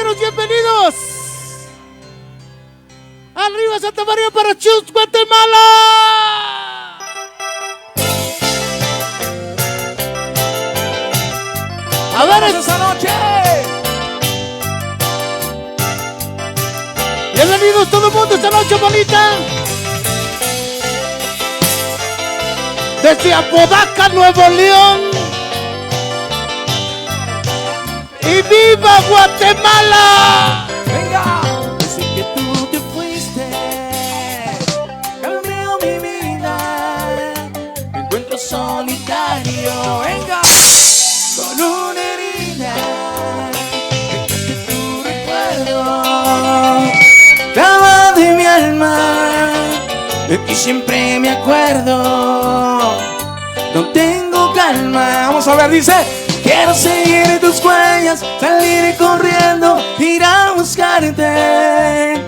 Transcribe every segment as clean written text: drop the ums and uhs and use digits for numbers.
caballeros, bienvenidos. Arriba Santa María para Chus, Guatemala. A ver esta noche. Bienvenidos todo el mundo esta noche bonita. Desde Apodaca, Nuevo León. ¡Y viva Guatemala! ¡Venga! Desde que tú te fuiste, cambió mi vida. Me encuentro solitario, venga, con una herida. Dejaste tu recuerdo, dama de mi alma. De ti siempre me acuerdo. No tengo calma. Vamos a ver, dice. Quiero seguir tus huellas, salir corriendo, ir a buscarte.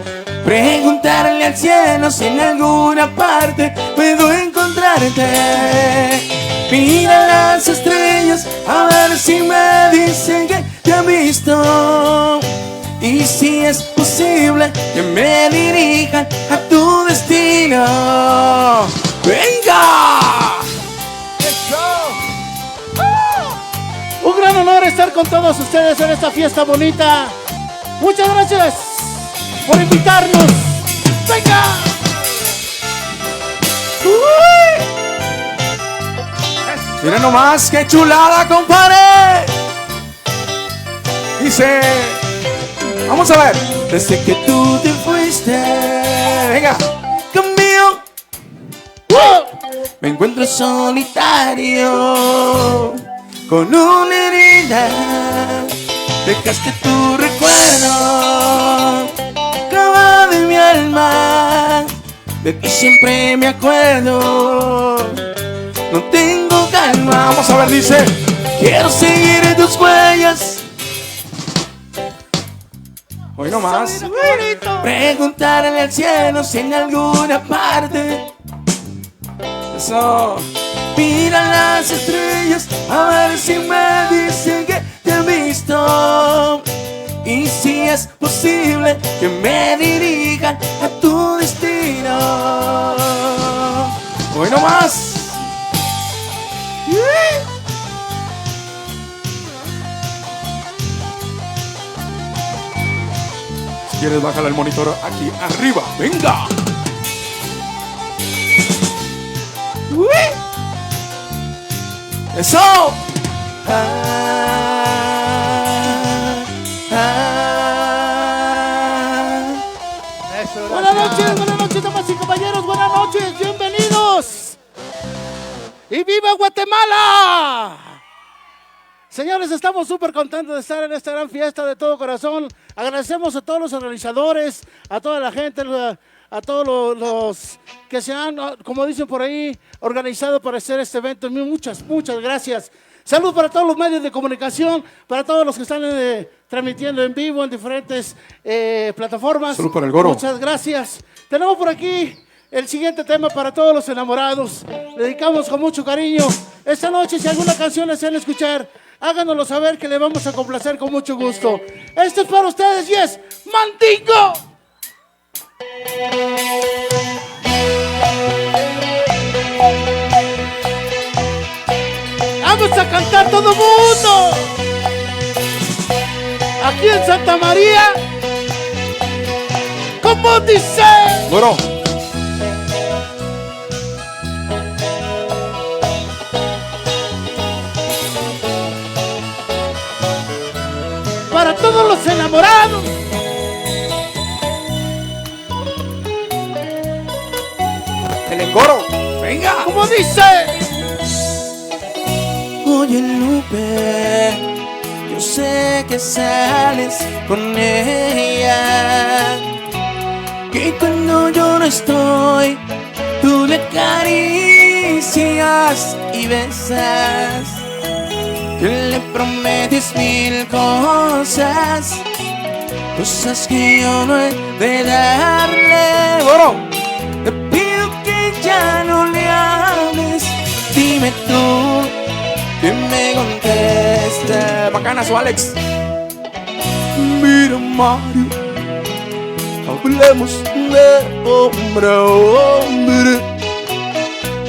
Preguntarle al cielo si en alguna parte puedo encontrarte. Mira las estrellas, a ver si me dicen que te han visto. Y si es posible que me dirijan a tu destino. ¡Venga! Un gran honor estar con todos ustedes en esta fiesta bonita. Muchas gracias por invitarnos. ¡Venga! Mira nomás, qué chulada, compadre. Dice, vamos a ver. Desde que tú te fuiste, venga, cambió. Me encuentro solitario, con una herida. Dejaste tu recuerdo, cava de mi alma. De ti siempre me acuerdo. No tengo calma. Vamos a ver, dice. Quiero seguir tus huellas. Hoy nomás. Preguntarle al cielo si en alguna parte. Eso. Mira las estrellas, a ver si me dicen que te han visto. Y si es posible que me dirijan a tu destino. Hoy nomás. Si quieres, bájale el monitor aquí arriba. ¡Venga! ¡Eso! Buenas noches, damas y caballeros, buenas noches, bienvenidos. ¡Y viva Guatemala! Señores, estamos súper contentos de estar en esta gran fiesta de todo corazón. Agradecemos a todos los organizadores, a toda la gente, a todos los que se han, como dicen por ahí, organizado para hacer este evento. Muchas gracias. Salud para todos los medios de comunicación, para todos los que están transmitiendo en vivo en diferentes plataformas. Salud para el Goro. Muchas gracias. Tenemos por aquí el siguiente tema para todos los enamorados. Le dedicamos con mucho cariño. Esta noche, si alguna canción desean escuchar, háganoslo saber que le vamos a complacer con mucho gusto. Esto es para ustedes y es Mandingo. Vamos a cantar todo el mundo. Aquí en Santa María. ¿Cómo dice? Bueno. Para todos los enamorados. El engoro. Venga. ¿Cómo dice? Oye, Lupe, yo sé que sales con ella, que cuando yo no estoy, tú le acaricias y besas, que le prometes mil cosas, cosas que yo no he de darle. Bueno, te pido que ya no le hables, dime tú que me conteste. Bacana su Alex. Mírame. Mario, hablemos de hombre a hombre.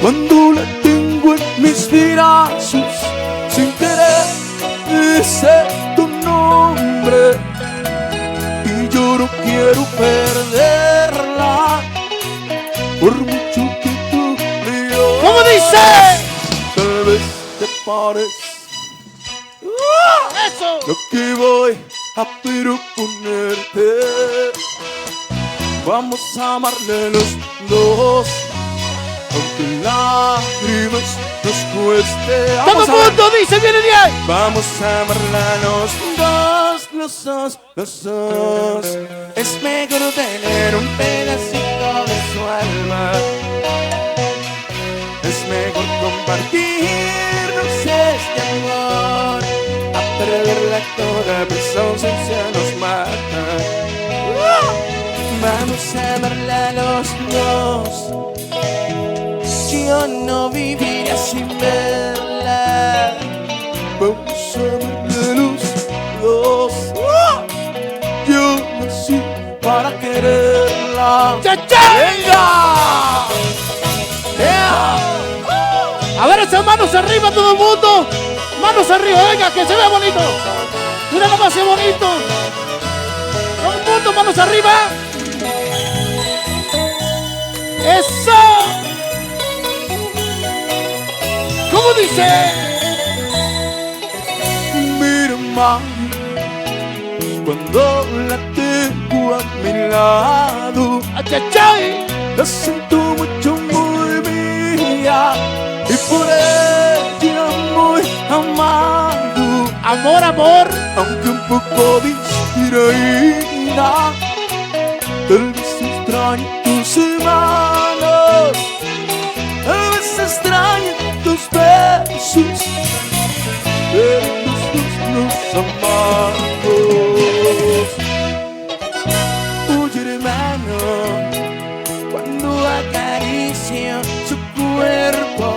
Cuando la tengo en mis brazos, sin querer dice tu nombre, y yo no quiero perderla, por mucho que tú me ames. ¿Cómo dice? Tal vez te pares ¡Eso! lo que voy a proponerte. Vamos a amarle los dos, aunque lágrimas nos cueste. Todo el mundo dice, viene de ahí. Vamos a amarla los dos. Es mejor tener un pedacito de su alma. Es mejor compartirnos este amor. A perderla toda, pues su ausencia nos mata. Vamos a amarla los dos. Yo no viviría sin verla. Vamos a amarla los dos. Yo nací para quererla. ¡Venga! A ver, esas manos arriba, todo el mundo. Manos arriba, venga, que se vea bonito. Mira nomás qué bonito. Todo el mundo, manos arriba. ¡Eso! ¿Cómo dice? Mira, mami, cuando la tengo a mi lado, ¡Achachay! la siento mucho muy mía, y por ella muy amado. Amor, amor. Aunque un poco distraída, tal vez extraño tus manos, tal vez extraño tus besos, pero los dos nos amamos. Oye, hermano, cuando acaricio su cuerpo,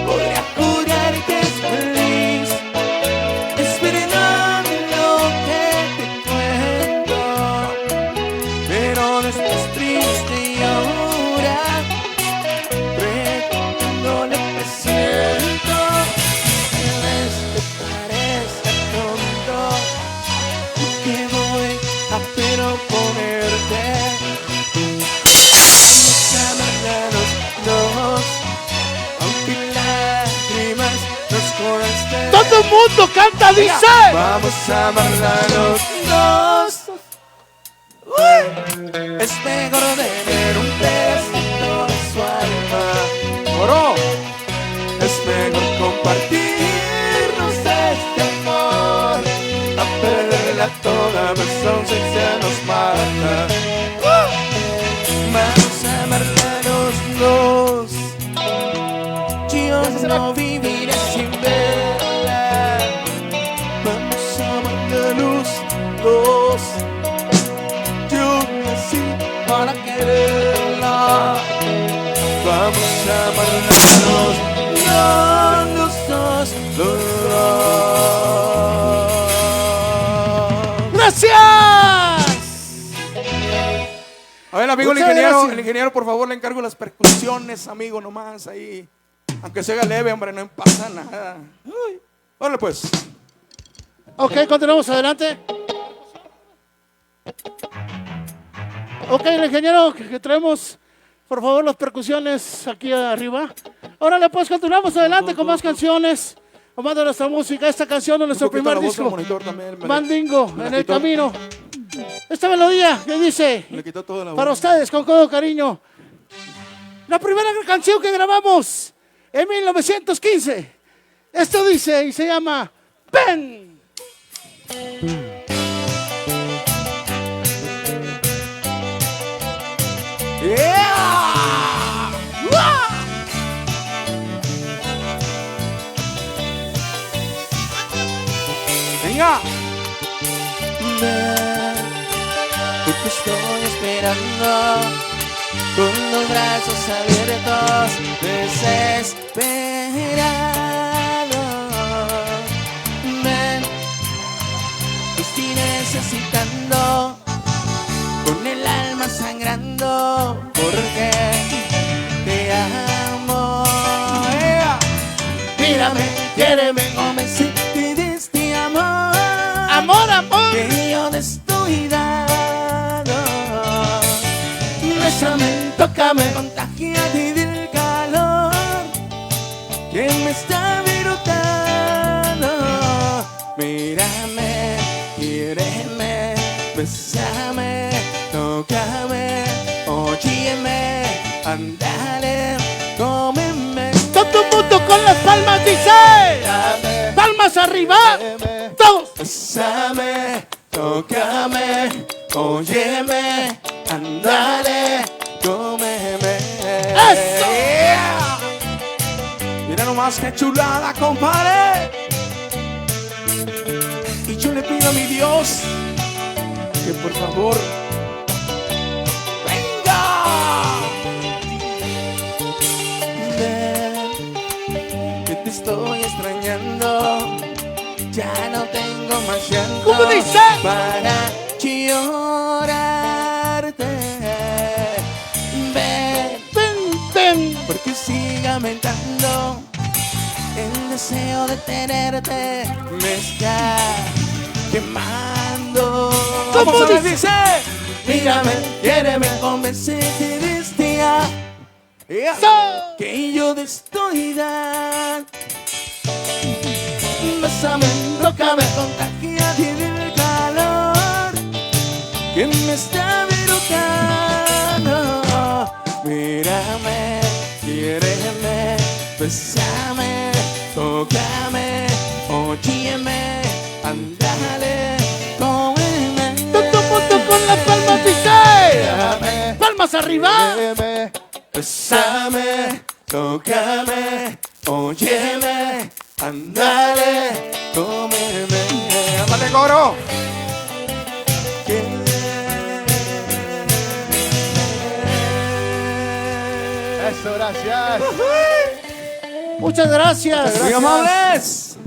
podría jurar que es feliz. Es verdad lo que te cuento, pero después triste llora, recordando lo que siento. Tal vez te parezca tonto que voy a proponerte. Vamos a amarla los dos, aunque lágrimas nos cuesten. Todo el mundo canta, dice. Vamos a amarla los dos. Es mejor tener un pedacito de su alma. Oro. Es mejor compartirnos este amor. A perderla toda, pues su ausencia nos mata. Vamos a amarla los dos. Yo no viviré sin verla. Vamos a amarla los dos. Yo nací para quererla. Vamos a amarla los dos. ¡Gracias! A ver, amigo, Muchas el gracias. ingeniero, por favor, le encargo las percusiones, amigo, nomás ahí. Aunque se haga leve, hombre, no pasa nada. Uy. Órale, pues. Ok, continuamos adelante. Ok, el ingeniero que traemos, por favor, las percusiones aquí arriba. Órale, pues continuamos adelante con más canciones, amando nuestra música. Esta canción es nuestro primer disco, Mandingo, en el camino. Esta melodía que dice, Le quitó toda la para voz. ustedes, con todo cariño, la primera canción que grabamos en 1915. Esto dice y se llama Ven. Yeah. ¡Uah! Venga. Ven, que te estoy esperando con los brazos abiertos, desesperado. Ven, vestiré necesitando, con el alma sangrando, porque te amo. Mírame, quiéreme, convencerte de este amor. Amor, amor. Que yo te estoy dando. Bésame, tócame, contagiate del calor que me está brotando. Mírame, quiéreme, bésame, tócame, óyeme, andale, cómeme. Todo el mundo con las palmas dice. Palmas arriba. Todos. Bésame, tócame, óyeme, andale, cómeme. ¡Eso! Mira nomás qué chulada, compadre. Y yo le pido a mi Dios que por favor venga. Ven, que te estoy extrañando. Ya no tengo más llanto. ¿Cómo dice? Para llorarte. Ven, Ven, ven. porque sigue aumentando el deseo de tenerte, me está quemando. ¿Cómo se dice? Mírame, quiéreme, convencerte de este día que yo te estoy dando. Bésame, tócame, contagiate del calor que me está brotando. Mírame, quiéreme, bésame, tócame, óyeme, andale, cómeme. Todo el mundo con las palmas dice. Palmas arriba. Bésame, tócame, óyeme, andale, cómeme. ¡Ándale, coro! Eso, gracias. Muchas gracias. ¡Muy amables!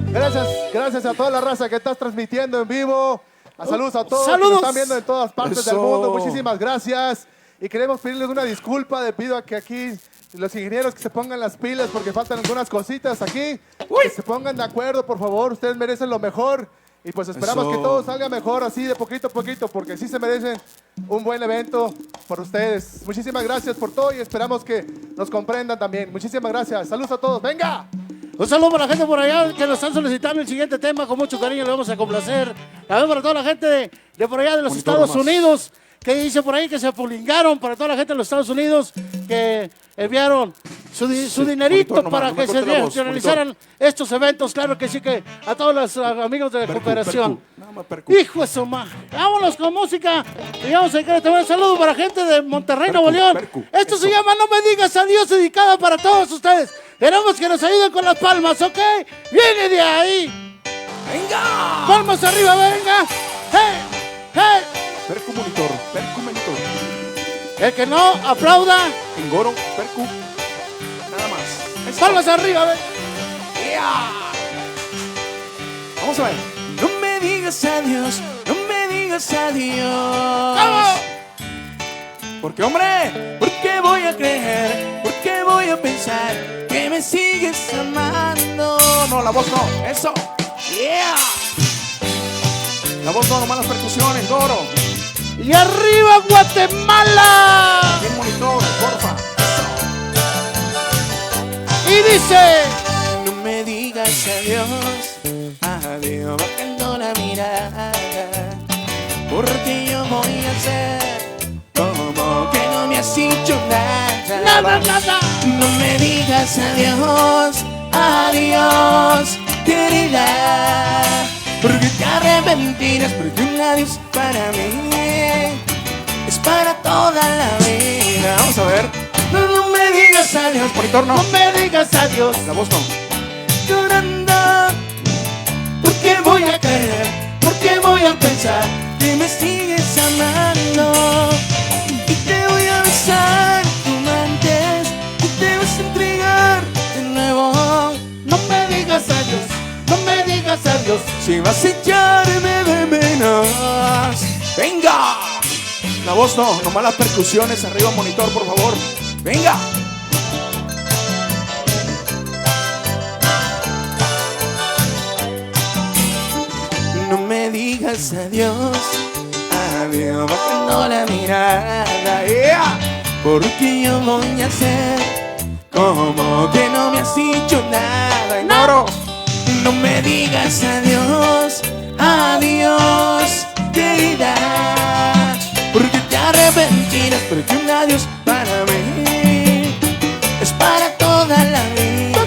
Gracias a toda la raza que estás transmitiendo en vivo. Saludos a todos que Saludos. nos están viendo en todas partes del Eso. mundo. Muchísimas gracias. Y queremos pedirles una disculpa. Le pido a que aquí los ingenieros que se pongan las pilas porque faltan algunas cositas aquí. Que se pongan de acuerdo, por favor. Ustedes merecen lo mejor. Y pues esperamos Eso. que todo salga mejor así de poquito a poquito porque sí se merecen un buen evento por ustedes. Muchísimas gracias por todo y esperamos que nos comprendan también. Muchísimas gracias. Saludos a todos. ¡Venga! Un saludo para la gente por allá que nos están solicitando el siguiente tema. Con mucho cariño le vamos a complacer. También para toda la gente de por allá de los Monitor Estados nomás. Unidos. Que dice por ahí que se pulingaron. Para toda la gente de los Estados Unidos que enviaron su dinerito monitor nomás, para no me que se corte la voz, realizaran estos eventos. Claro que sí, que a todos los amigos de la cooperación. Nada más percu. Hijo de su madre. Vámonos con música. Y vamos a dedicar un saludo para gente de Monterrey, Nuevo León. percu. Esto se Eso. llama No Me Digas Adiós, dedicada para todos ustedes. Queremos que nos ayuden con las palmas, ¿ok? Viene de ahí. ¡Venga! Palmas arriba, venga. ¡Hey! ¡Hey! Percu monitor, percu monitor. El que no aplauda, Engoro, percu. Nada más. Eso. palmas arriba, venga. ¡Ya! Vamos a ver. No me digas adiós, no me digas adiós. ¡Vamos! Porque, hombre, ¿por qué voy a creer? ¿Por qué voy a pensar que me sigues amando? No, la voz no, eso. Yeah. La voz no, nomás las percusiones, Goro. Y arriba, Guatemala. Bien monitor, porfa. Y dice... No me digas adiós, adiós, bajando la mirada. Porque yo voy a ser como que no me has dicho nada. Nada, nada. No me digas adiós, adiós, querida. Porque te arrepentirás, porque un adiós para mí es para toda la vida. Vamos a ver. No, no me digas adiós, monitor no. No me digas adiós. La voz no. Llorando, porque voy a creer, porque voy a pensar que me sigues amando. Y te voy a besar como antes, y te vas a entregar de nuevo. No me digas adiós. No me digas adiós. Si vas a echarme de menos. Venga. La voz no, nomás las percusiones arriba monitor, por favor. Venga. No me digas adiós, adiós, bajando la mirada, yeah. Porque yo voy a hacer como que no me has dicho nada. Ignoro. No me digas adiós, adiós, querida, porque te arrepentirás, porque un adiós para mí es para toda la vida.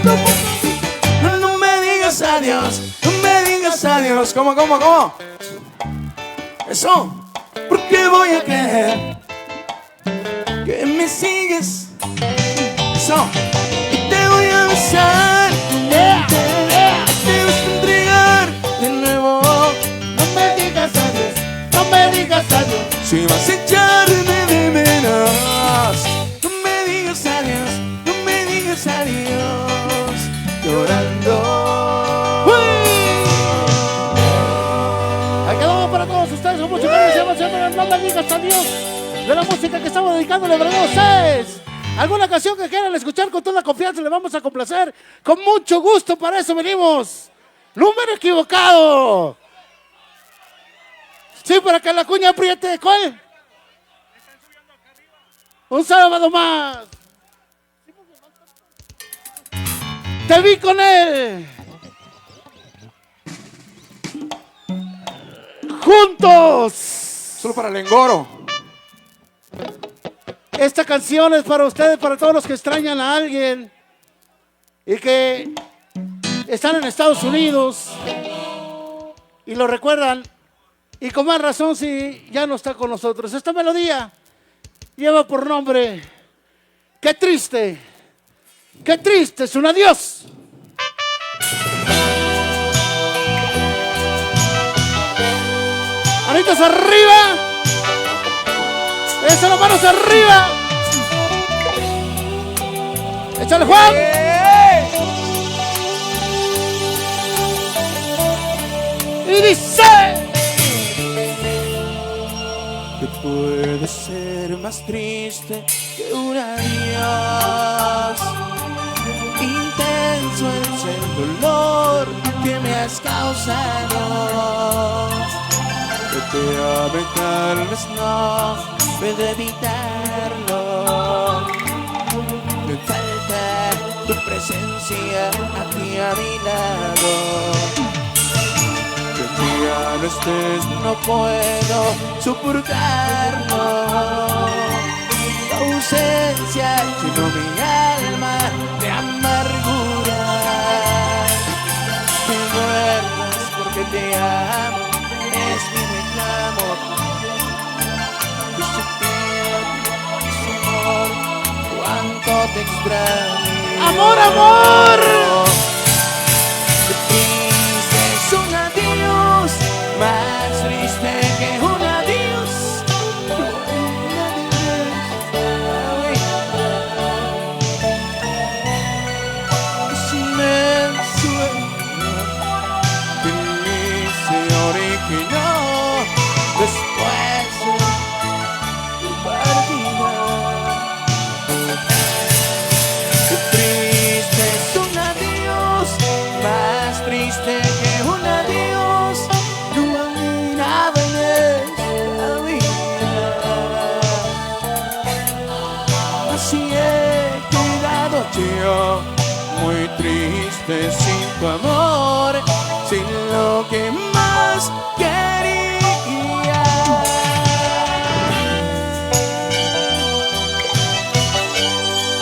No me digas adiós, no me digas adiós. ¿Cómo? Eso, porque voy a creer que me sigues. Eso, y te voy a besar, te vas a entregar de nuevo. No me digas adiós, no me digas adiós. Si vas a echarme de menos, no me digas adiós, no me digas adiós, llorando. Aquí vamos para todos ustedes con mucho cariño. Se llama No me digas adiós. De la música que estamos dedicándole para ustedes. ¿Alguna canción que quieran escuchar con toda confianza? Le vamos a complacer con mucho gusto. Para eso venimos. Número equivocado. Sí, para que la cuña apriete. ¿Cuál? Un sábado más. Te vi con él. Juntos. Solo para el engoro. Esta canción es para ustedes, para todos los que extrañan a alguien y que están en Estados Unidos y lo recuerdan, y con más razón si ya no está con nosotros. Esta melodía lleva por nombre Qué triste es un adiós. Manitos arriba. Échale las manos arriba. Échale, Juan. Y dice: ¿qué puede ser más triste que un adiós? Intenso es el dolor que me has causado. Que te ame tal vez no puedo evitarlo. Me falta tu presencia aquí a mi lado. Que ya no estés, no puedo soportarlo. Tu ausencia llenó mi alma de amargura. Me muerdas porque te amo, es mi reclamo. Cuánto te extraño. ¡Amor, amor! Qué triste es un adiós, más triste que un adiós. Es inmenso que ni se originó después de tu partida. Más triste que un adiós, no hay nada en esta vida. Así he quedado yo, muy triste sin tu amor, sin lo que más quería.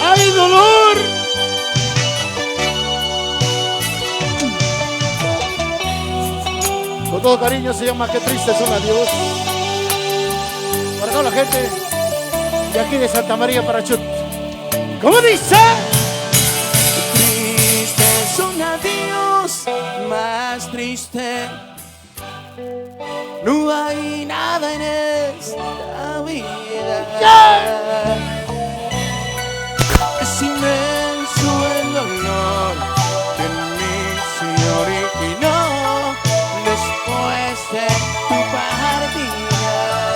¡Ay, dolor! Con todo cariño se llama Qué triste es un adiós. Para toda la gente de aquí de Santa María Parachut. ¿Cómo dice? Triste es un adiós, más triste. No hay nada en esta vida. Es inmenso el dolor que en mí se originó después de tu partida.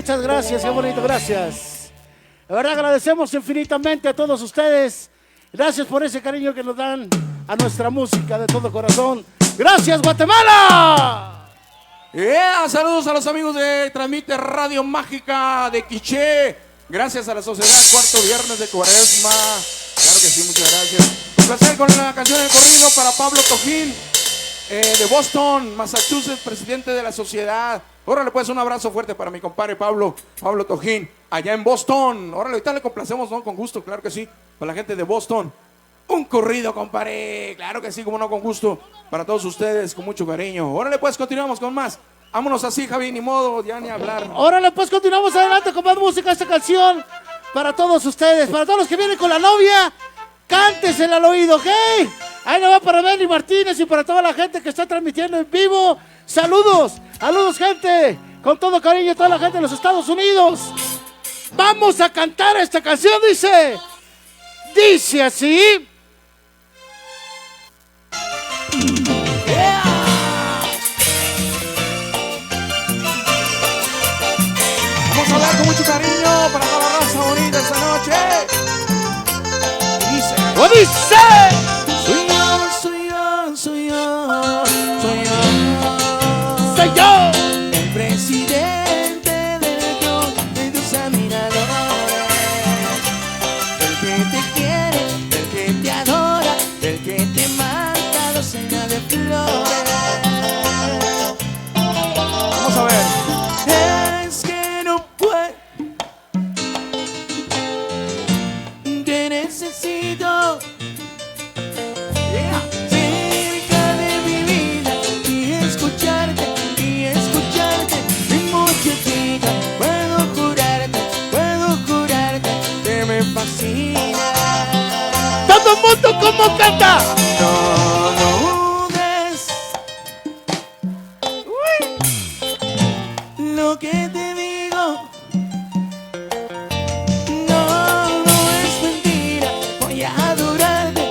Muchas gracias, qué bonito, gracias. La verdad agradecemos infinitamente a todos ustedes. Gracias por ese cariño que nos dan a nuestra música de todo corazón. ¡Gracias, Guatemala! Saludos a los amigos de Transmite Radio Mágica de Quiché. Gracias a la sociedad, cuarto viernes de Cuaresma. Claro que sí, muchas gracias. Un placer con la canción del corrido para Pablo Tojín, de Boston, Massachusetts, presidente de la sociedad. Órale, pues, un abrazo fuerte para mi compadre Pablo Tojín, allá en Boston. Órale, ahorita le complacemos, ¿no? Con gusto, claro que sí, para la gente de Boston. Un corrido, compadre, claro que sí, como no, con gusto, para todos ustedes, con mucho cariño. Órale, pues, continuamos con más. Vámonos así, Javi, ni modo, ya ni hablar. Órale, pues, continuamos adelante con más música, esta canción para todos ustedes, para todos los que vienen con la novia, cántesela al oído, ¿ok? Ahí le va para Benny Martínez y para toda la gente que está transmitiendo en vivo. Saludos, saludos, gente, con todo cariño a toda la gente de los Estados Unidos. Vamos a cantar esta canción, dice así. Vamos a hablar con mucho cariño para toda la raza bonita esta noche. Dice, ¿Cómo dice? soy yo, soy yo, soy yo, soy yo. Soy yo. El presidente del club de tus admiradores. El que te quiere, el que te adora, el que te manda docena de flores. Vamos a ver. Es que no puedo. Te necesito. Cerca de mi vida y escucharte, mi muchachita. Puedo jurarte que me fascina. Todo el mundo como canta. No dudes lo que te digo. No es mentira. Voy a adorarte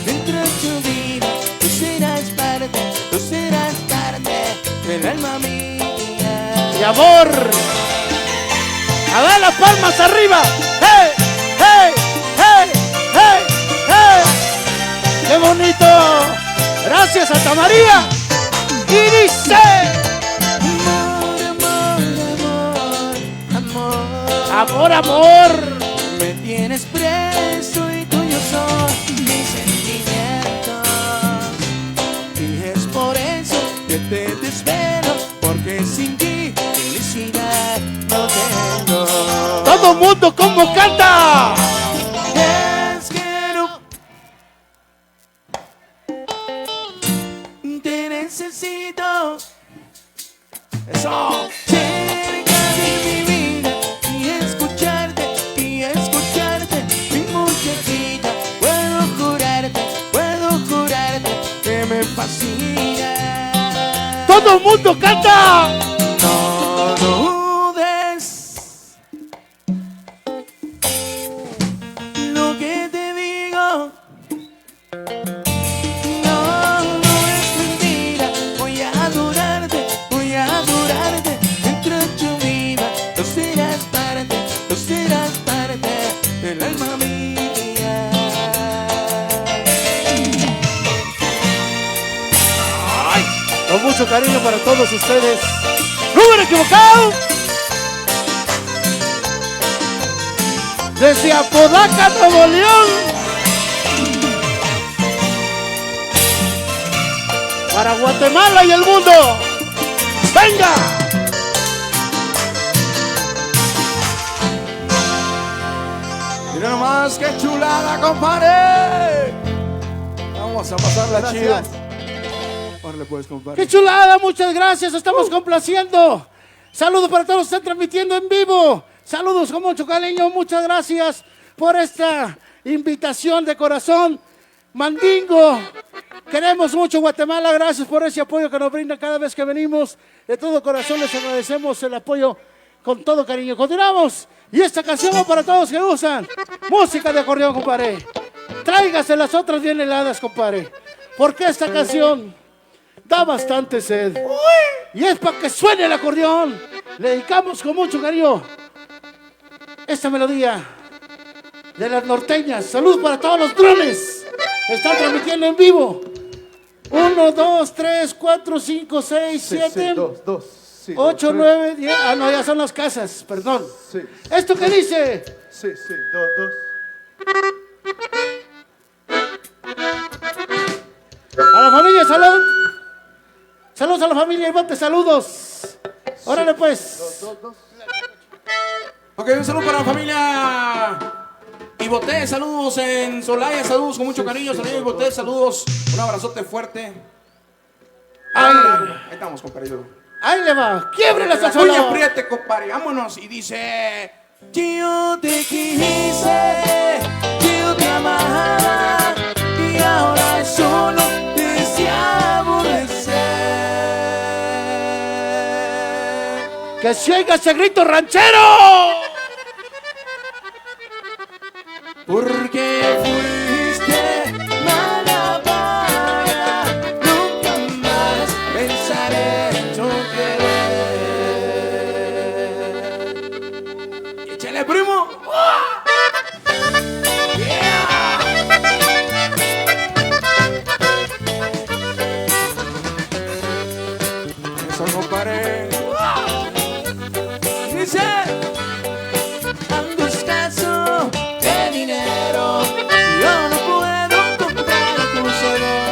dentro de tu vida. Tú serás parte del alma mía. Mi amor. A ver las palmas arriba. ¡Hey! ¡Hey! ¡Hey! ¡Hey! ¡Hey! ¡Qué bonito! Gracias, Santa María. Y dice: Amor, amor, amor. me tienes preso y tuyo son mis sentimientos. Y es por eso que te desvelo, porque sin ti felicidad no tengo. Todo el mundo como canta. Es que no te necesito. Eso. Cerca de mi vida y escucharte, mi muchachita. Puedo jurarte que me fascina. Todo el mundo canta. No dudes lo que te digo. No es mentira. Voy a adorarte dentro de tu vida. Tú serás parte del alma mía. Con mucho cariño para todos ustedes. ¡Número equivocado! Desde Apodaca, Nuevo León. Para Guatemala y el mundo. ¡Venga! Mira nomás, qué chulada, compadre. Vamos a pasarla chido. Gracias. Órale pues, compadre. ¡Qué chulada! Muchas gracias, estamos complaciendo. Saludos para todos los que están transmitiendo en vivo. Saludos con mucho cariño, muchas gracias por esta invitación de corazón. Mandingo, queremos mucho Guatemala, gracias por ese apoyo que nos brinda cada vez que venimos. De todo corazón les agradecemos el apoyo con todo cariño. Continuamos, y esta canción va para todos que usan música de acordeón, compadre. Tráigase las otras bien heladas, compadre, porque esta canción da bastante sed. Y es para que suene el acordeón. Le dedicamos con mucho cariño esta melodía de las norteñas. Salud para todos los drones. Están transmitiendo en vivo. 1, 2, 3, 4, 5, 6, 7, 8, 9, 10. Ah, no, ya son las casas, perdón. Sí. ¿Esto qué dice? Sí, 2. A la familia, salud. Saludos a la familia, Ibote, saludos. Órale pues. 2. Ok, un saludo para la familia Ibote, saludos en Solaya, saludos con mucho cariño, saludos Ibote, saludos, un abrazote fuerte. Ahí estamos, compadre. Ahí le va, quiebre la Uña salsa. apriete, compadre, vámonos. Y dice: yo te quise, yo te amaba, y ahora solo te deseo aborrecer. Que se oiga ese grito ranchero. Porque fuiste mala para, nunca más pensaré en tu querer. ¡Échale, primo! Eso, compadre. Dice: ando escaso de dinero, yo no puedo comprar tus amores.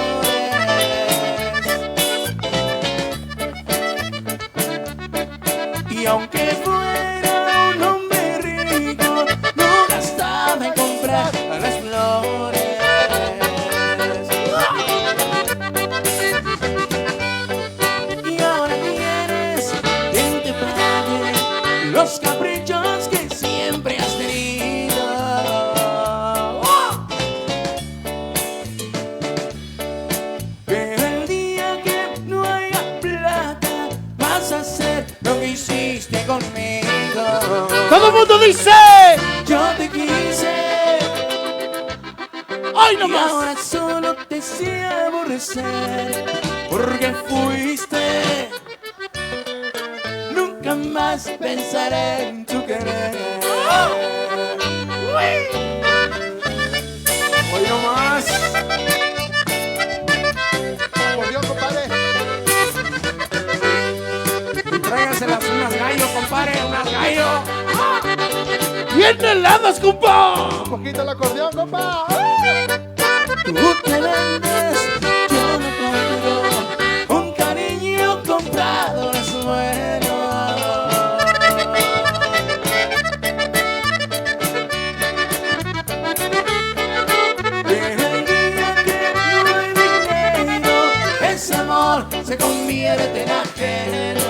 Y aunque fuera un hombre rico, no gastaba en comprar las flores. Y ahora quieres que te pague los caprichos que siempre has tenido. Pero el día que no haya plata, vas a hacer lo que hiciste conmigo. Todo el mundo dice. Yo te quise, ¡Ay, y nomás! ahora solo te sé aborrecer. Porque fuiste, nunca más pensaré en tu querer. Hoy no más. Acordeón, compadre. Tráigaselas unas gallos, compadre, unas gallos. ¡Bien heladas, compa! Un poquito el acordeón, compa. Tú te vendes, yo no compro. Un cariño comprado es bueno. Pero el día que no hay dinero, ese amor se convierte en ajeno.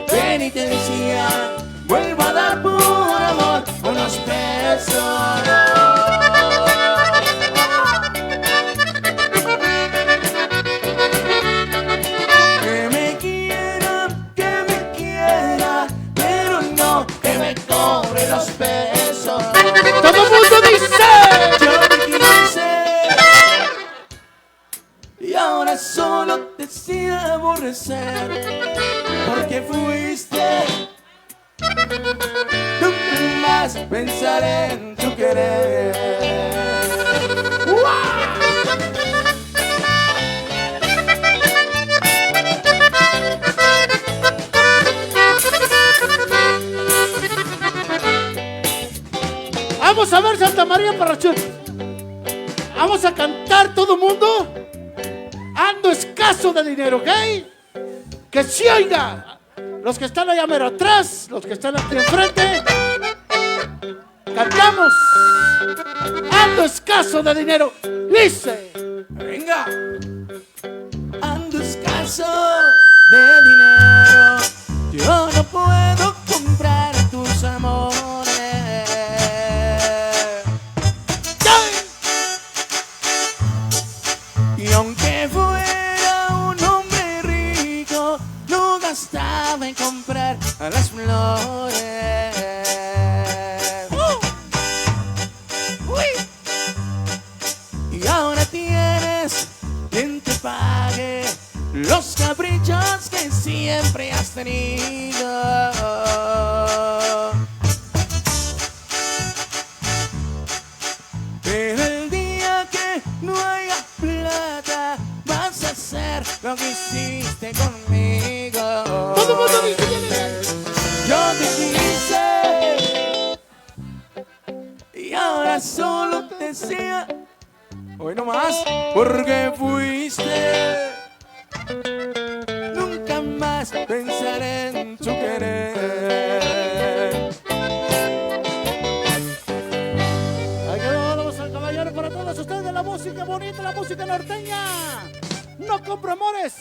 Penitencia, vuelvo a dar por amor unos pesos. Que me quiera, pero no que me cobre los pesos. ¡Todo el mundo dice! Yo te quise, y ahora solo te sé aborrecer. Porque fuiste, nunca más pensaré en tu querer. Vamos a ver Santa María Parrachut. Vamos a cantar todo el mundo. Ando escaso de dinero, ¿ok? Que se oiga. Los que están allá mero atrás, los que están aquí enfrente. Cantamos. Ando escaso de dinero. Dice. Venga. Ando escaso de dinero, yo no puedo comprar tus amores. Y aunque fuera un hombre rico, no gastaba en comprar a las flores. caprichos que siempre has tenido. Pero el día que no haya plata, vas a hacer lo que hiciste conmigo. Todo el mundo dice, Yo te quise y ahora solo te deseo. Hoy no más, porque fuiste. Nunca más pensaré en tu querer. Aquí vamos al caballero para todos ustedes de la música bonita, la música norteña. No compro amores.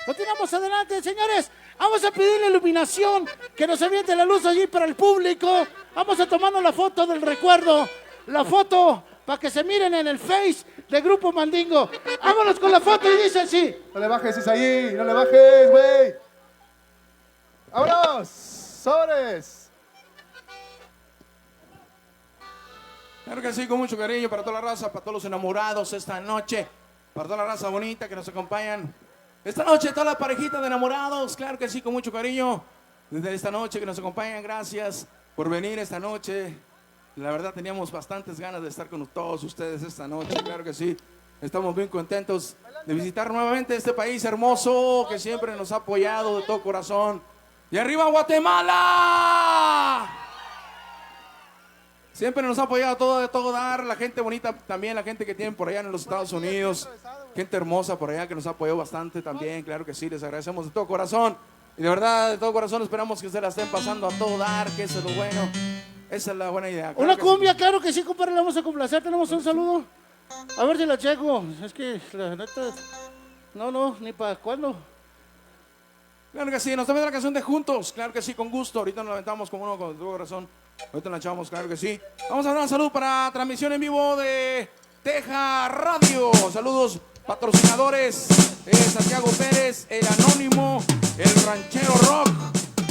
Continuamos adelante, señores. Vamos a pedirle iluminación, que nos aviente la luz allí para el público. Vamos a tomarnos la foto del recuerdo. La foto para que se miren en el Face de Grupo Mandingo. Vámonos con la foto y dice así. No le bajes, Isaí, no le bajes, güey. ¡Vámonos! ¡Sobres! Claro que sí, con mucho cariño para toda la raza, para todos los enamorados esta noche, para toda la raza bonita que nos acompañan. Esta noche, toda la parejita de enamorados, claro que sí, con mucho cariño. Desde esta noche que nos acompañan, gracias por venir esta noche. La verdad teníamos bastantes ganas de estar con todos ustedes esta noche, claro que sí. Estamos bien contentos de visitar nuevamente este país hermoso que siempre nos ha apoyado de todo corazón. ¡Y arriba Guatemala! Siempre nos ha apoyado todo de todo dar, la gente bonita también, la gente que tienen por allá en los Estados Unidos, gente hermosa por allá que nos ha apoyado bastante también, claro que sí, les agradecemos de todo corazón. Y de verdad, de todo corazón esperamos que se la estén pasando a todo dar, que eso es lo bueno. Esa es la buena idea. Claro Una que cumbia, sí. claro que sí, compadre, la vamos a complacer. Tenemos un saludo. A ver si la checo. Es que la neta. No, ni para cuándo. Claro que sí, nos también la canción de Juntos, claro que sí, con gusto. Ahorita nos levantamos con uno con todo corazón. Ahorita la echamos, claro que sí. Vamos a dar un saludo para transmisión en vivo de Teja Radio. Saludos, patrocinadores, Santiago Pérez, El Anónimo, El Ranchero Rock,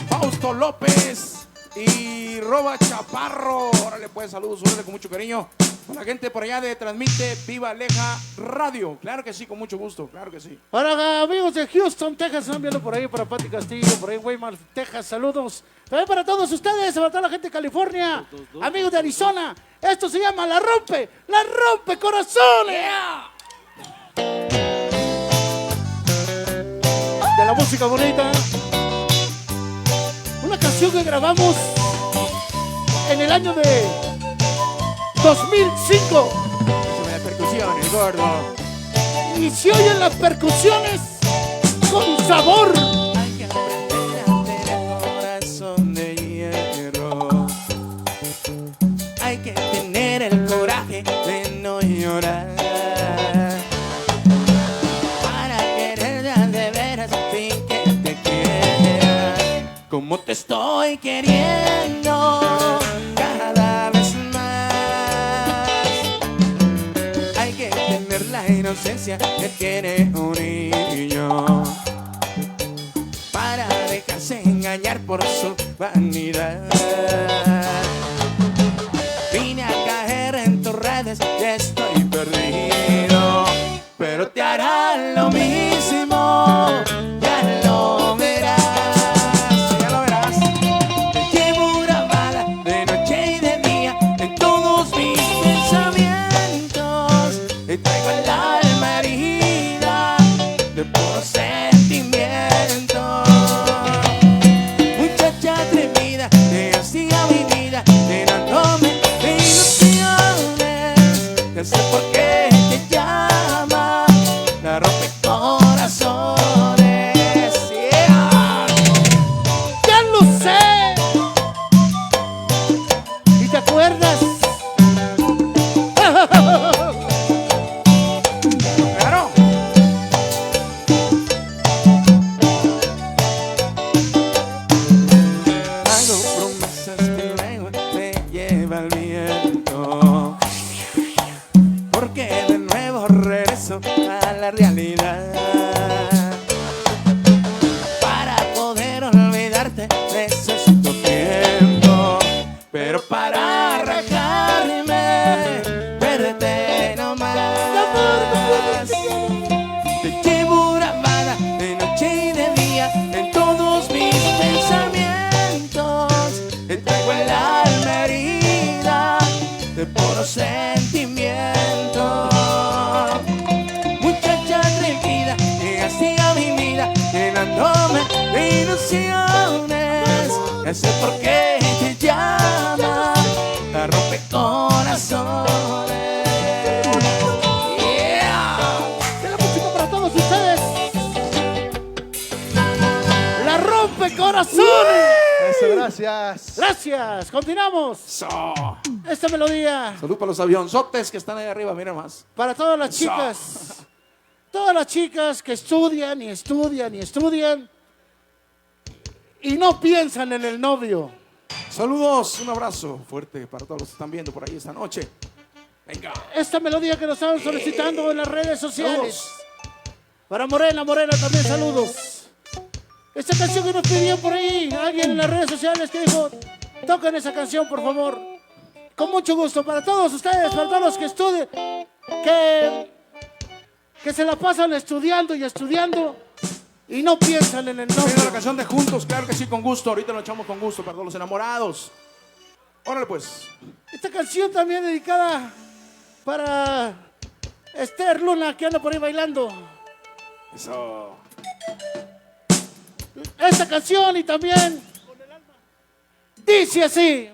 Fausto López y Roba Chaparro. Órale pues, saludos, órale, con mucho cariño. Con la gente por allá de Transmite Viva Leja Radio. Claro que sí, con mucho gusto, claro que sí. Para amigos de Houston, Texas, están viendo por ahí, para Pati Castillo, por ahí en Weymouth, Texas, saludos. También para todos ustedes, para toda la gente de California, amigos de Arizona. Esto se llama La Rompe Corazones. De la música bonita. Una canción que grabamos en el año de 2005. Échame la percusión, el gordo. Y se oyen las percusiones con sabor. Hay que aprender a tener corazón de hierro. Hay que tener el coraje de no llorar. Para querer de veras sin que te quiera. Como te estoy queriendo cada vez más. Hay que tener la inocencia que tiene un niño para dejarse engañar por su vanidad. Vine a caer en tus redes, ya estoy perdido, pero te hará lo mismo, ya lo verás, ya lo verás. Te llevo grabada de noche y de día en todos mis pensamientos. Te traigo el alma herida de puros sentimientos. Muchacha atrevida, te hacía mi vida, llenándome de ilusiones. No sé por qué te llama la rompecorazones. Yeah. Ya lo sé. ¿Y te acuerdas? Claro. Hago promesas que luego te lleva el viento, porque de nuevo regreso a la realidad. Para poder olvidarte necesito tiempo, pero para arrancarme, perdete nomás. Te llevo grabada de puro sentimiento. Muchacha atrevida, llegaste a mi vida, llenándome de ilusiones. No sé por qué te llama la rompecorazones. Yeah. De la música para todos ustedes. La rompecorazones. Eso, gracias. Gracias. Continuamos. Esta melodía Salud para los avionzotes que están ahí arriba, miren más. para todas las chicas. Todas las chicas que estudian y estudian y estudian y no piensan en el novio. Saludos, un abrazo fuerte para todos los que están viendo por ahí esta noche. Venga. Esta melodía que nos estaban solicitando en las redes sociales. Para Morena también saludos. Esta canción que nos pidieron por ahí, alguien en las redes sociales que dijo, toquen esa canción por favor. Con mucho gusto, para todos ustedes, para todos los que estudian, que se la pasan estudiando y estudiando y no piensan en el Mira la novio. canción de Juntos, claro que sí, con gusto. Ahorita lo echamos con gusto para todos los enamorados. Órale pues. Esta canción también dedicada para Esther Luna, que anda por ahí bailando. Eso. Esta canción y también dice así.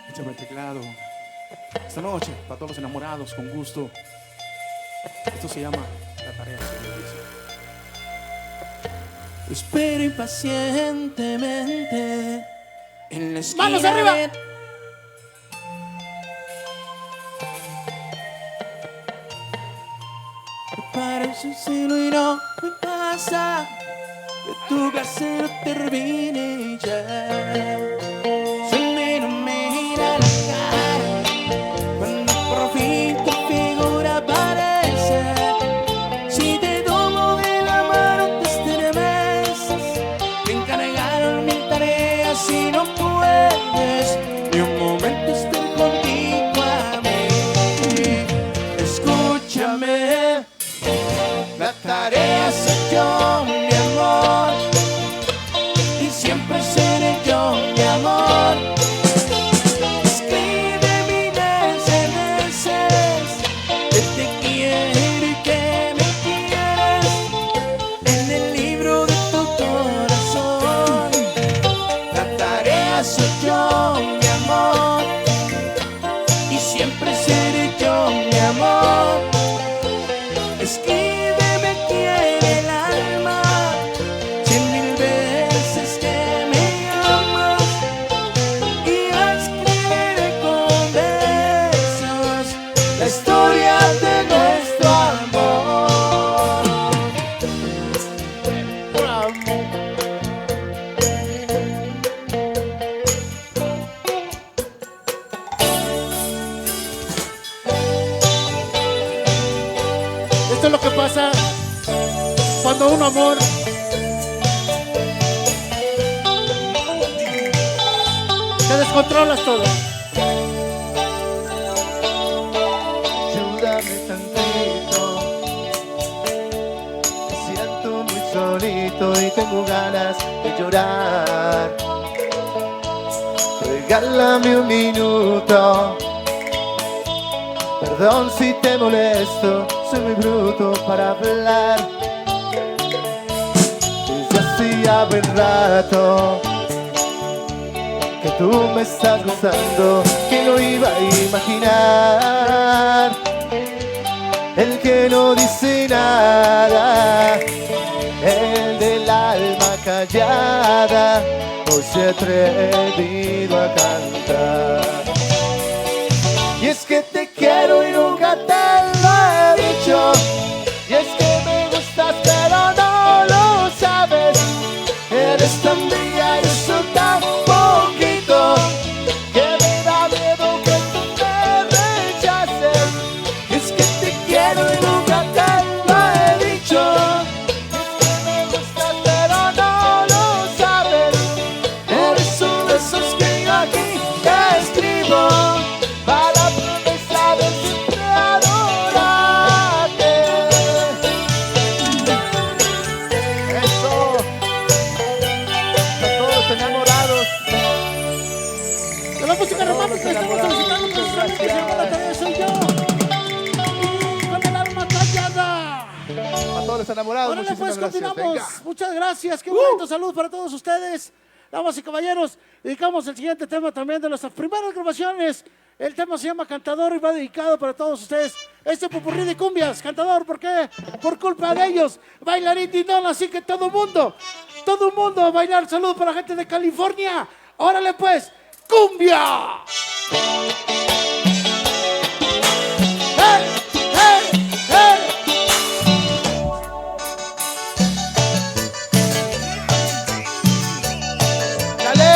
Échame el teclado. Esta noche, para todos los enamorados, con gusto. Esto se llama La Tarea. Espero impacientemente en la esquina. ¡Manos arriba! Parece un cielo y no me pasa que tu casa no termine ya. Solo no me mira la cara cuando por fin tu figura aparece. Si te tomo de la mano te estremeces. Te encargaron mil tareas y no puedes ni un momento estar contigo a mí. Escúchame. La tarea soy yo, mi amor, y siempre seré yo, mi amor. Escribe miles de veces que te quiero y que me quieres en el libro de tu corazón. La tarea soy yo, mi amor, y siempre seré yo, mi amor. Escríbeme, quiere el alma, 100,000 veces que me amas, y escribiré con besos la historia de nuestro amor. Esto es lo que pasa cuando un amor te descontrolas todo. Ayúdame tantito. Me siento muy solito y tengo ganas de llorar. Regálame un minuto. Perdón si te molesto, soy muy bruto para hablar. Desde hacía buen rato que tú me estás gustando, que no iba a imaginar. El que no dice nada, el del alma callada, hoy se ha atrevido a cantar. Y es que te quiero y nunca te lo he dicho. Y es que me gustas pero no lo sabes. Eres tan bella y eso tan poquito que me da miedo que tú me rechaces. Y es que te quiero y nunca te lo he dicho. Y es que me gustas pero no lo sabes. Eres uno de esos que yo aquí te escribo para promesa de siempre adorarte. Eso. que estamos solicitando por sus amigos y ahora también soy yo. Y con el alma callada. A todos los enamorados, Ahora muchísimas pues gracias. continuamos. Venga. Muchas gracias. Qué bonito salud para todos ustedes. Damas y caballeros, dedicamos el siguiente tema también de nuestras primeras grabaciones. El tema se llama Cantador y va dedicado para todos ustedes. Este popurrí de cumbias. Cantador, ¿por qué? Por culpa de ellos. Bailarín Dinón, así que todo mundo a bailar. Salud para la gente de California. Órale pues, cumbia. ¡Hey! ¡Hey! ¡Hey! ¡Dale!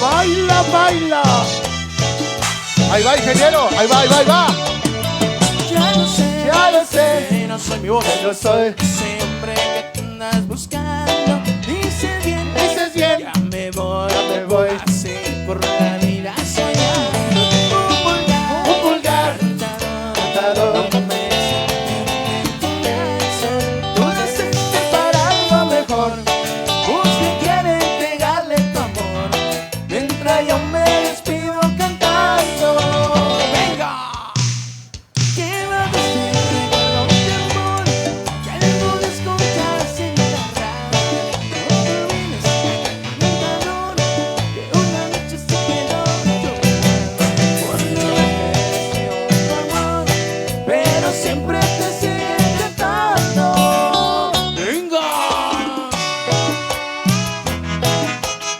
Baila, baila. Ahí va, ingeniero. Ahí va, ahí va, ahí va. Ya lo sé, Que no soy mi voz, yo soy. ese hombre que tú andas buscando. Dices bien, ya me voy, así por la vida soñando. Un vulgar cantador, no merece tu beso. Tú naciste para algo mejor. Usted quiere entregarle tu amor, mientras yo me despido cantando. ¡Venga! Que va a decir recuerdo de amor, que algo de escucharse en la radio. No te olvides, cantador, que una noche se quedó llorando por no merecer otro amor, pero siempre te sigue cantando. ¡Venga!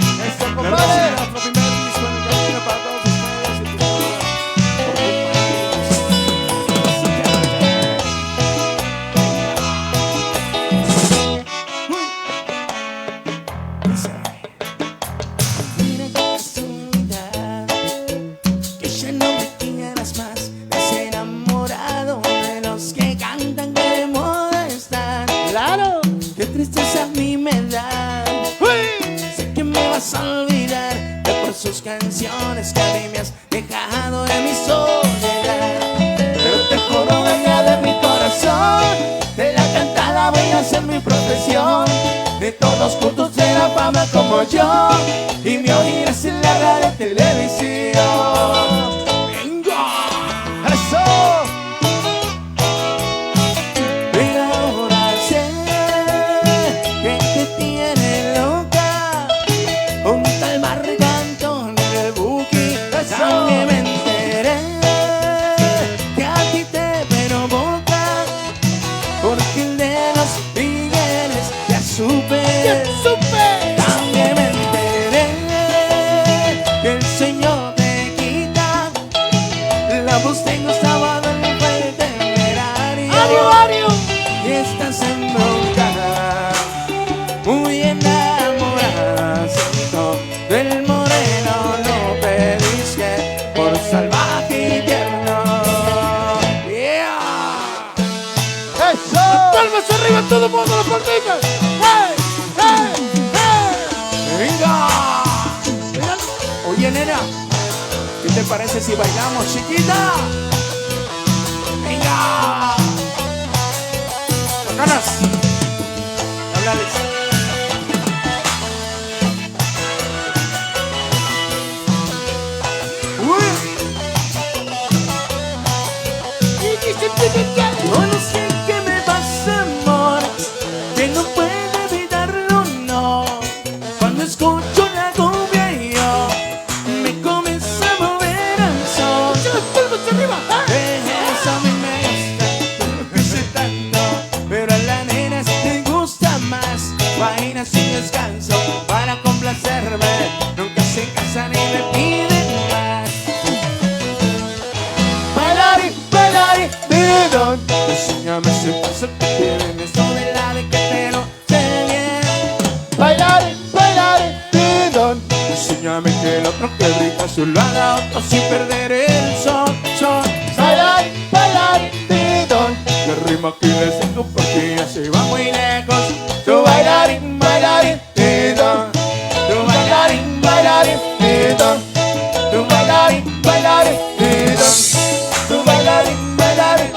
Eso, Nuestro compadre. primer disco en el camino para todos ustedes y por mira qué casualidad que ya no me quieras más. Me has enamorado de los que cantan que de moda están. Claro. Qué tristeza a mí me da. Sé que me vas a olvidar de por sus canciones que a mí me has dejado en mi soledad. Pero te juro, venga de mi corazón, de la cantada voy a hacer mi profesión. De todos juntos de la fama como yo, y me oirás en la radio y televisión. ¡Venga! ¡Eso! Pero ahora sé que te tiene loca un tal Marco Antonio el Buki. También me enteré que a ti te provoca, porque el de los Migueles ya supe. También me enteré que el Señor te quita la voz. Tengo sábado en el temerario y estás embroncada, muy enamorada. Siento del moreno López Disque por salvaje y tierno. Yeah. ¡Eso! Palmas arriba, todo el mundo, las palmitas. ¡Hey! ¡Hey! ¡Hey! Venga. Oye, nena, ¿qué te parece si bailamos, chiquita? Venga. Ganas. Háblales. Uy. Yo no sé qué me pasa, amor, que no puedo evitarlo, no. Cuando escucho la cumbia yo me comienzo a mover al son. Eso a mí me gusta, dice tanto, pero a la nena le gusta más. Baila sin descanso para complacerme, nunca se casa ni me piden más. Bailarín, bailarín, perdón, enséñame ese paso que tienen, eso de la de que te lo sé bien. Bailarín, bailarín, pidón. Enséñame que el otro que brinca solo haga otro sin perder el son. Bailarín, bailarín, pidón. Que rima que le siento porque ya se va muy lejos. Tu bailarín, bailarín, pidón. Tu bailarín, Bailarín, pidón. tu bailarín, Bailarín, pidón. tu bailarín, bailarín,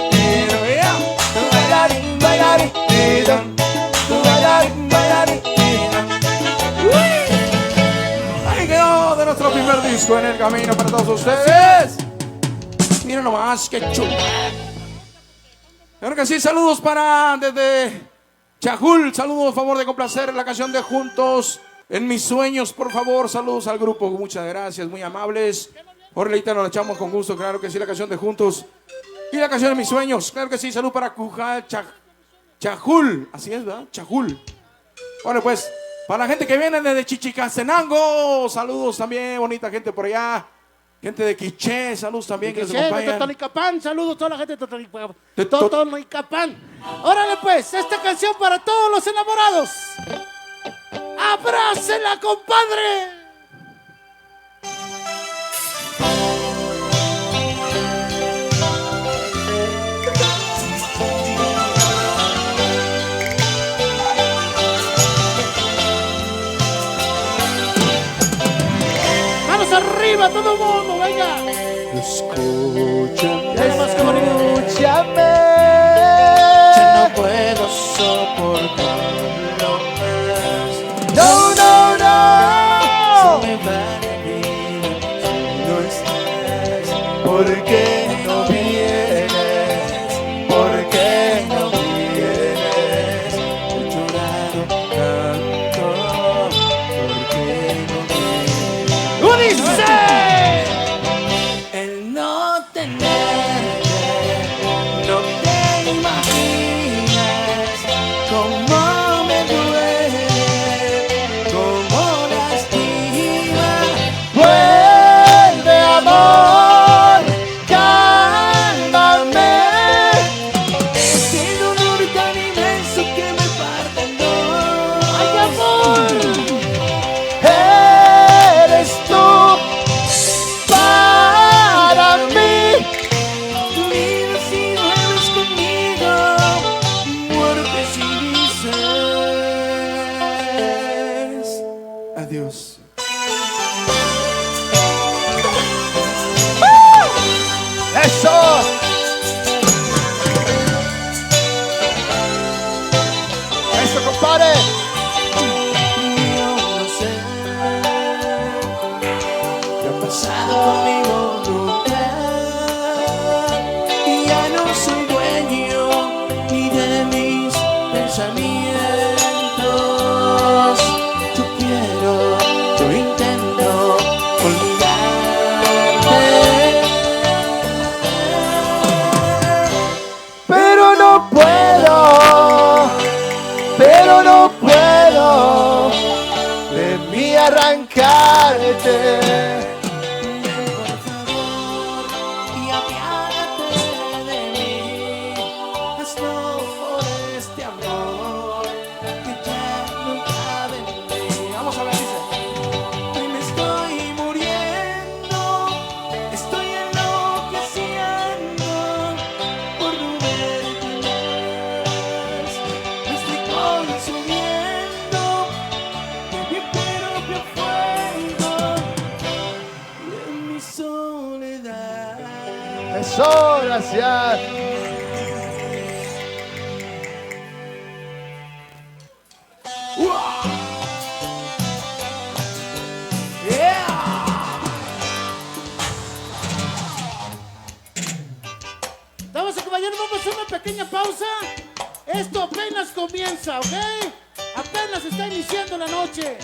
tu bailarín, bailarín, Pidón. tu bailarín, bailarín. Ay, qué disco en el camino para todos ustedes. Miren nomás, qué chulo. Claro que sí, saludos para desde Chajul. Saludos, a favor de complacer la canción de Juntos en mis sueños, por favor. Saludos al grupo, muchas gracias, muy amables. Ahorita nos la echamos con gusto, claro que sí, la canción de Juntos. Y la canción de mis sueños, claro que sí, salud para Cujal, Chajul. Así es, ¿verdad? Chajul. Bueno, pues, para la gente que viene desde Chichicastenango, saludos también, bonita gente por allá. Gente de Quiché, saludos también que nos acompañan. De Totonicapán, saludos a toda la gente de Totonicapán. Órale pues, esta canción para todos los enamorados. ¡Abrácela, compadre! ¡Manos arriba, todo el mundo, venga! Escúchame, Escúchame. ya no puedo soportarlo más. No, no, no. Se me va la vida si no estás. ¿Por qué no vienes? ¿Por qué no vienes? He llorado tanto. ¿Por qué no vienes? ¡Unice! El no tenerte, no te imaginas cómo me duele, cómo lastima. Vuelve, amor, cálmame. Ese dolor tan inmenso que me parte en dos. ¡Ay, amor! Eres tú para mí. Tu vida si no eres conmigo, muerte si dices adiós. Eso. Eso, compadre. Yo no sé qué ha pasado con mi voluntad y ya no soy dueño ni de mis pensamientos. Yo quiero, yo intento olvidarte, Pero no puedo. Pero no puedo de mí arrancarte. por favor, y apiádate de mí. Hazlo por este amor que ya no cabe en mí. Vamos a ver, dice. Hoy me estoy muriendo, estoy enloqueciendo por no verte más. Me estoy consumiendo de mi propio fuego y en mi soledad. Eso, gracias. Damas y caballeros, vamos a hacer una pequeña pausa. Esto apenas comienza, ¿ok? Apenas está iniciando la noche.